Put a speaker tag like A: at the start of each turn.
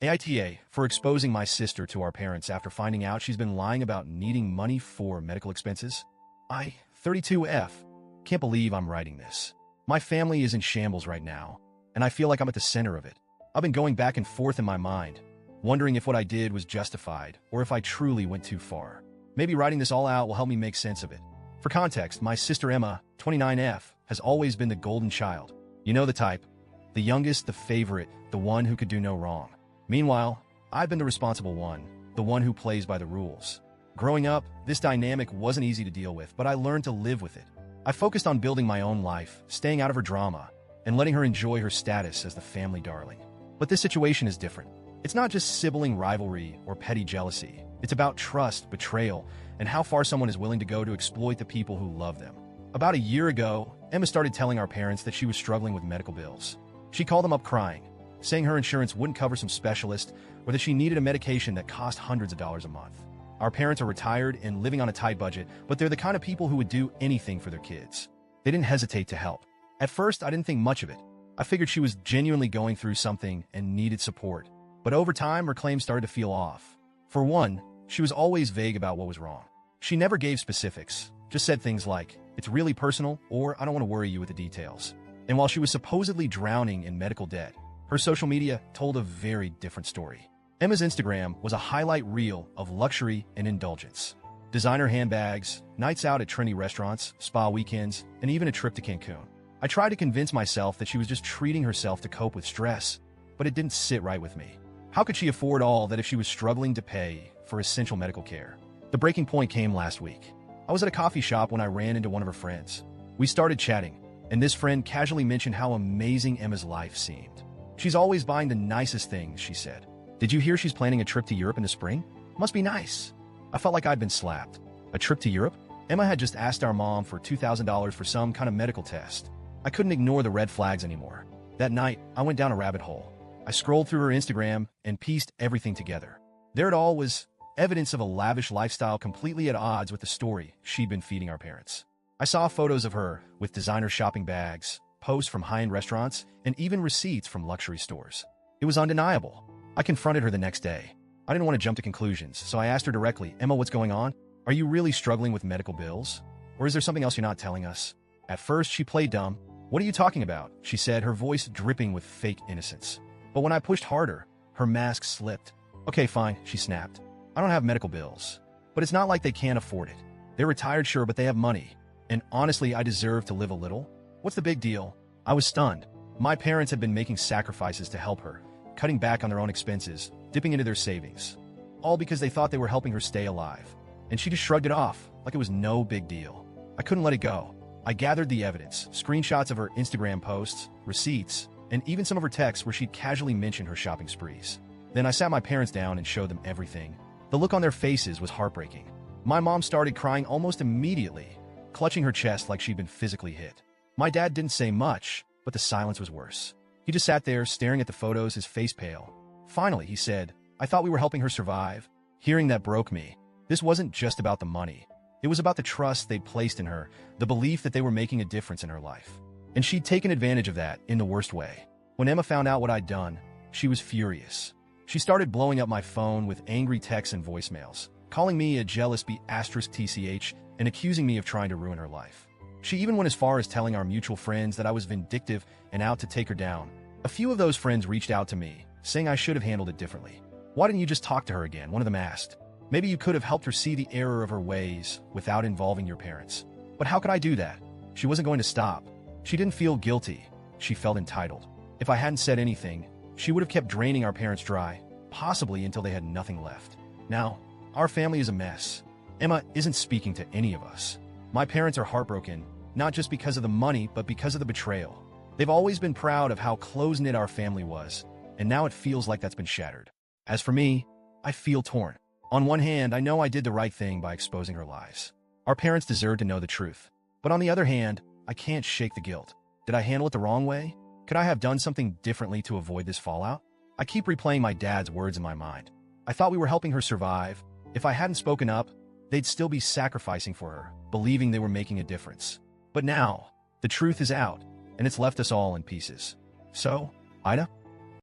A: AITA for exposing my sister to our parents after finding out she's been lying about needing money for medical expenses. 32F. Can't believe I'm writing this. My family is in shambles right now, and I feel like I'm at the center of it. I've been going back and forth in my mind, wondering if what I did was justified or if I truly went too far. Maybe writing this all out will help me make sense of it. For context, my sister Emma, 29F, has always been the golden child. You know the type. The youngest, the favorite, the one who could do no wrong. Meanwhile, I've been the responsible one, the one who plays by the rules. Growing up, this dynamic wasn't easy to deal with, but I learned to live with it. I focused on building my own life, staying out of her drama, and letting her enjoy her status as the family darling. But this situation is different. It's not just sibling rivalry or petty jealousy. It's about trust, betrayal, and how far someone is willing to go to exploit the people who love them. About a year ago, Emma started telling our parents that she was struggling with medical bills. She called them up crying, saying her insurance wouldn't cover some specialist or that she needed a medication that cost hundreds of dollars a month. Our parents are retired and living on a tight budget, but they're the kind of people who would do anything for their kids. They didn't hesitate to help. At first, I didn't think much of it. I figured she was genuinely going through something and needed support. But over time, her claims started to feel off. For one, she was always vague about what was wrong. She never gave specifics, just said things like, "It's really personal," or "I don't want to worry you with the details." And while she was supposedly drowning in medical debt, her social media told a very different story. Emma's Instagram was a highlight reel of luxury and indulgence. Designer handbags, nights out at trendy restaurants, spa weekends, and even a trip to Cancun. I tried to convince myself that she was just treating herself to cope with stress, but it didn't sit right with me. How could she afford all that if she was struggling to pay for essential medical care? The breaking point came last week. I was at a coffee shop when I ran into one of her friends. We started chatting, and this friend casually mentioned how amazing Emma's life seemed. "She's always buying the nicest things," she said. "Did you hear she's planning a trip to Europe in the spring? Must be nice." I felt like I'd been slapped. A trip to Europe? Emma had just asked our mom for $2,000 for some kind of medical test. I couldn't ignore the red flags anymore. That night, I went down a rabbit hole. I scrolled through her Instagram and pieced everything together. There it all was, evidence of a lavish lifestyle completely at odds with the story she'd been feeding our parents. I saw photos of her with designer shopping bags, posts from high-end restaurants, and even receipts from luxury stores. It was undeniable. I confronted her the next day. I didn't want to jump to conclusions, so I asked her directly, "Emma, what's going on? Are you really struggling with medical bills? Or is there something else you're not telling us?" At first, she played dumb. "What are you talking about?" she said, her voice dripping with fake innocence. But when I pushed harder, her mask slipped. "Okay, fine," she snapped. "I don't have medical bills. But it's not like they can't afford it. They're retired, sure, but they have money. And honestly, I deserve to live a little. What's the big deal?" I was stunned. My parents had been making sacrifices to help her, cutting back on their own expenses, dipping into their savings, all because they thought they were helping her stay alive. And she just shrugged it off, like it was no big deal. I couldn't let it go. I gathered the evidence, screenshots of her Instagram posts, receipts, and even some of her texts where she'd casually mentioned her shopping sprees. Then I sat my parents down and showed them everything. The look on their faces was heartbreaking. My mom started crying almost immediately, clutching her chest like she'd been physically hit. My dad didn't say much, but the silence was worse. He just sat there staring at the photos, his face pale. Finally, he said, "I thought we were helping her survive." Hearing that broke me. This wasn't just about the money. It was about the trust they'd placed in her, the belief that they were making a difference in her life. And she'd taken advantage of that in the worst way. When Emma found out what I'd done, she was furious. She started blowing up my phone with angry texts and voicemails, calling me a jealous *TCH and accusing me of trying to ruin her life. She even went as far as telling our mutual friends that I was vindictive and out to take her down. A few of those friends reached out to me, saying I should have handled it differently. "Why didn't you just talk to her again?" one of them asked. "Maybe you could have helped her see the error of her ways without involving your parents." But how could I do that? She wasn't going to stop. She didn't feel guilty. She felt entitled. If I hadn't said anything, she would have kept draining our parents dry, possibly until they had nothing left. Now, our family is a mess. Emma isn't speaking to any of us. My parents are heartbroken, not just because of the money, but because of the betrayal. They've always been proud of how close-knit our family was, and now it feels like that's been shattered. As for me, I feel torn. On one hand, I know I did the right thing by exposing her lies. Our parents deserve to know the truth. But on the other hand, I can't shake the guilt. Did I handle it the wrong way? Could I have done something differently to avoid this fallout? I keep replaying my dad's words in my mind. I thought we were helping her survive. If I hadn't spoken up, they'd still be sacrificing for her, believing they were making a difference. But now, the truth is out, and it's left us all in pieces. So, Ida?